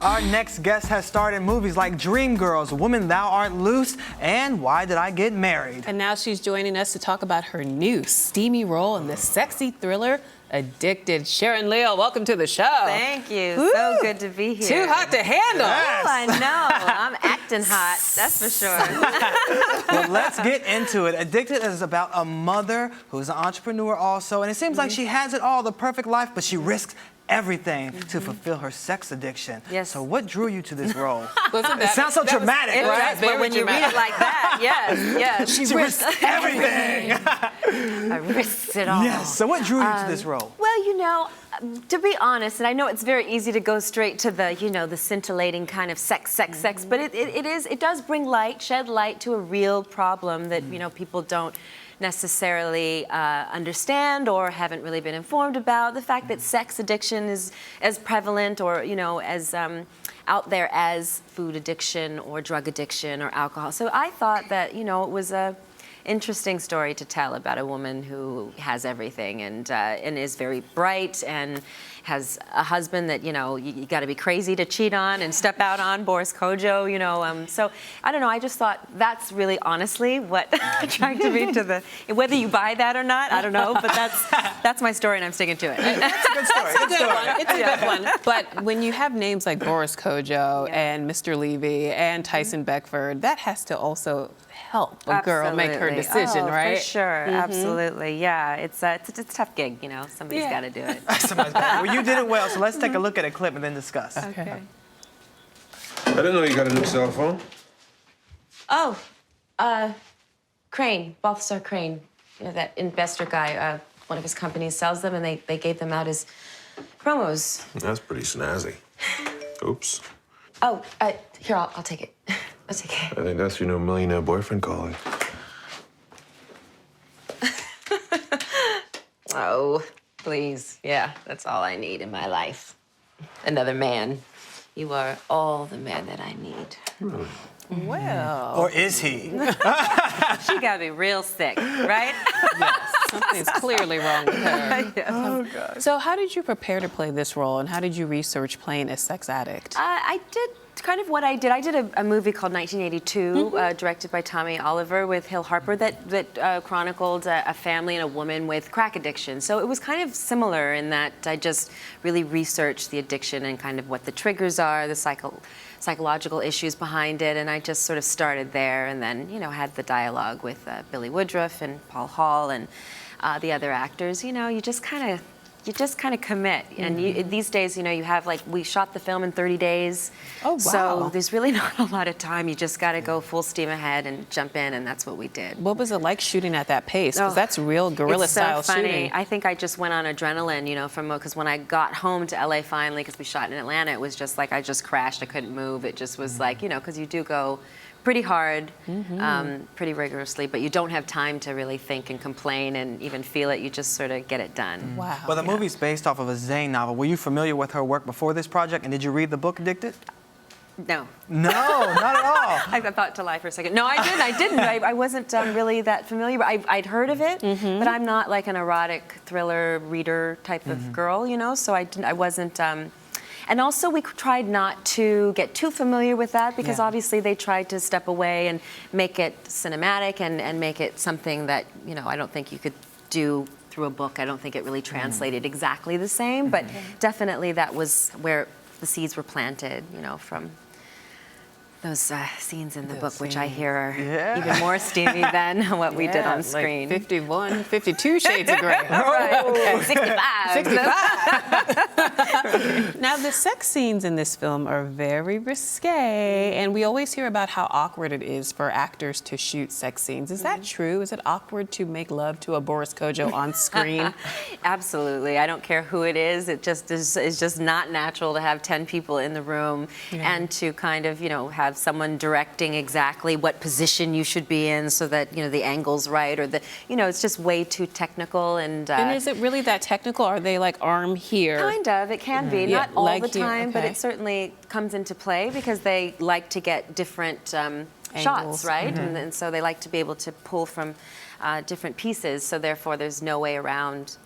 Our next guest has starred in movies like Dreamgirls, Woman Thou Art Loose, and Why Did I Get Married? And now she's joining us to talk about her new steamy role in the sexy thriller, Addicted. Sharon Leal, welcome to the show. Thank you. Woo. So good to be here. Too hot to handle. Yes. Oh, I know. I'm acting hot, that's for sure. Well, let's get into it. Addicted is about a mother who's an entrepreneur also, and it seems like she has it all, the perfect life, but she risks everything to fulfill her sex addiction. Yes. So what drew you to this role? Wasn't It sounds so dramatic, It right? does, but when you read it like that, yes. She risks everything. I risked it all. Yes. So what drew you to this role? Well, you know, to be honest, and I know it's very easy to go straight to the, you know, the scintillating kind of sex, but it does bring light, shed light to a real problem that, you know, people don't necessarily understand or haven't really been informed about. The fact that sex addiction is as prevalent or, you know, as out there as food addiction or drug addiction or alcohol. So I thought that, you know, it was a interesting story to tell about a woman who has everything and is very bright and has a husband that, you know, you got to be crazy to cheat on and step out on, Boris Kodjoe, you know. So I don't know, I just thought that's really honestly what attracted me to the, whether you buy that or not, I don't know, but that's my story and I'm sticking to it. It's a good story. It's a good one. But when you have names like Boris Kodjoe and Mr. Levy and Tyson Beckford, that has to also help a girl make her decision, right? For sure, absolutely, yeah. It's a tough gig, you know. Somebody's got to do it. Somebody's got it. Well, you did it well, so let's take a look at a clip and then discuss. Okay. I didn't know you got a new cell phone. Oh, Crane, Balthasar Crane, you know, that investor guy. One of his companies sells them, and they gave them out as promos. That's pretty snazzy. Oops. Oh, here, I'll take it. I'll take it. I think that's your new millionaire boyfriend calling. Oh, please. Yeah, that's all I need in my life. Another man. You are all the man that I need. Well, Or is he? She got me real sick, right? something's clearly wrong with her. Oh, God. So how did you prepare to play this role, and how did you research playing a sex addict? I did kind of what I did. I did a movie called 1982, directed by Tommy Oliver with Hill Harper, that chronicled a family and a woman with crack addiction. So it was kind of similar in that I just really researched the addiction and kind of what the triggers are, the psychological issues behind it, and I just sort of started there, and then, you know, had the dialogue with Billy Woodruff and Paul Hall and the other actors. You know, you just kind of commit. And these days, you know, you have, like, we shot the film in 30 days. Oh, wow. So there's really not a lot of time. You just got to go full steam ahead and jump in, and that's what we did. What was it like shooting at that pace? Because that's real guerrilla-style It's so funny. shooting. I think I just went on adrenaline, you know, because when I got home to LA finally, because we shot in Atlanta, it was just like I just crashed. I couldn't move. It just was like, you know, because you do go pretty hard, pretty rigorously, but you don't have time to really think and complain and even feel it. You just sort of get it done. Wow. Well, the movie's based off of a Zane novel. Were you familiar with her work before this project, and did you read the book Addicted? No. No, not at all. I thought to lie for a second. No, I didn't. I wasn't really that familiar. I'd heard of it, but I'm not like an erotic thriller reader type of girl, you know, so I wasn't... And also, we tried not to get too familiar with that because obviously they tried to step away and make it cinematic and make it something that, you know, I don't think you could do through a book. I don't think it really translated exactly the same, but definitely that was where the seeds were planted, you know, from those scenes in the book, which I hear are even more steamy than what we did on screen. Like 51, 52 shades of gray. Right, okay. 65. Now, the sex scenes in this film are very risque, and we always hear about how awkward it is for actors to shoot sex scenes. Is that true? Is it awkward to make love to a Boris Kodjoe on screen? Absolutely. I don't care who it is. It just is just not natural to have 10 people in the room and to kind of, you know, have someone directing exactly what position you should be in so that, you know, the angle's right or the, you know, it's just way too technical. And is it really that technical? Are they like arm here? Kind of. It can be. Not all leg the time, here, but okay. it certainly comes into play because they like to get different shots, right? And so they like to be able to pull from different pieces, so therefore there's no way around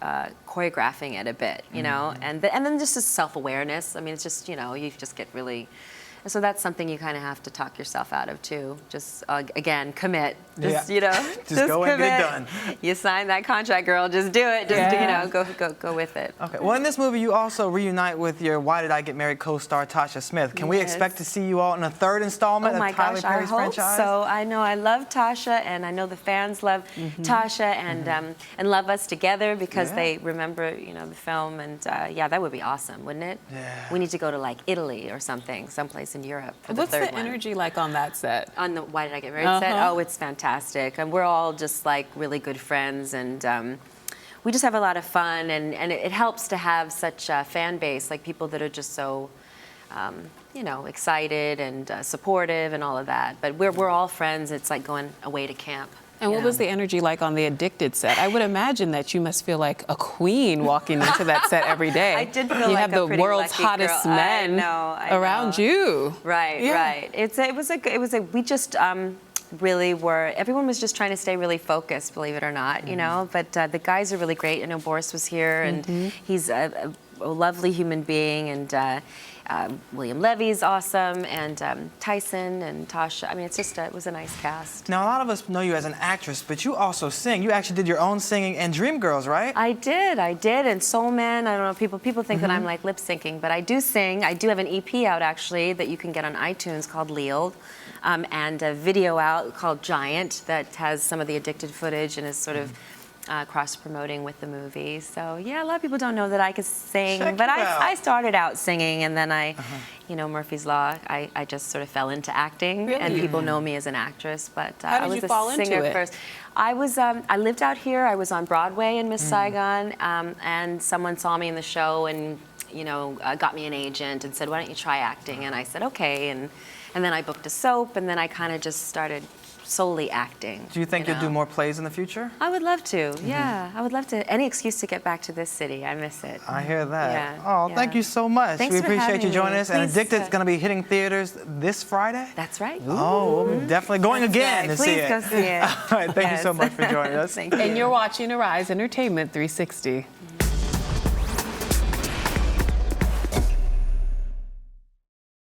choreographing it a bit, you know, and then just the self-awareness. I mean, it's just, you know, you just get really. So that's something you kind of have to talk yourself out of too. Just again, commit. Just you know, just go commit. and get it done. You signed that contract, girl. Just do it. Just you know, go with it. Okay. Well, in this movie, you also reunite with your "Why Did I Get Married" co-star Tasha Smith. Can we expect to see you all in a third installment of Tyler Perry's franchise? So I know I love Tasha, and I know the fans love Tasha, and love us together because they remember, you know, the film. And yeah, that would be awesome, wouldn't it? Yeah. We need to go to like Italy or something, someplace in Europe for What's the third the one. energy like on that set? On the Why Did I Get Married set? Oh, it's fantastic. And we're all just like really good friends, and we just have a lot of fun, and it helps to have such a fan base, like people that are just so, you know, excited and supportive and all of that. But we're all friends. It's like going away to camp. And what was the energy like on the Addicted set? I would imagine that you must feel like a queen walking into that set every day. I did feel you like have a the pretty world's lucky hottest girl. men I around know. you. Right, right. We just really were. Everyone was just trying to stay really focused, believe it or not, you know. But the guys are really great. I know Boris was here, and he's a lovely human being, and William Levy's awesome, and Tyson and Tasha. I mean, it's just it was a nice cast. Now, a lot of us know you as an actress, but you also sing. You actually did your own singing in Dreamgirls, right? I did, and Soul Man. I don't know, people think that I'm like lip syncing, but I do sing. I do have an EP out actually that you can get on iTunes called Leal, and a video out called Giant that has some of the Addicted footage and is sort of cross-promoting with the movie. So yeah, a lot of people don't know that I could sing, but I started out singing, and then you know, Murphy's Law, I just sort of fell into acting, and people know me as an actress, but I was a singer first. I lived out here. I was on Broadway in Miss Saigon, and someone saw me in the show and, you know, got me an agent and said, why don't you try acting? And I said, okay, and then I booked a soap, and then I kind of just started solely acting. Do you think you'll do more plays in the future? I would love to, yeah. I would love to. Any excuse to get back to this city. I miss it. I hear that. Yeah, Oh, thank you so much. Thanks we for appreciate having you joining me. us. And Please, Addicted is going to be hitting theaters this Friday? That's right. Oh, we're definitely going again to see it. Please go see it. All right, thank you so much for joining us. Thank you. And you're watching Arise Entertainment 360.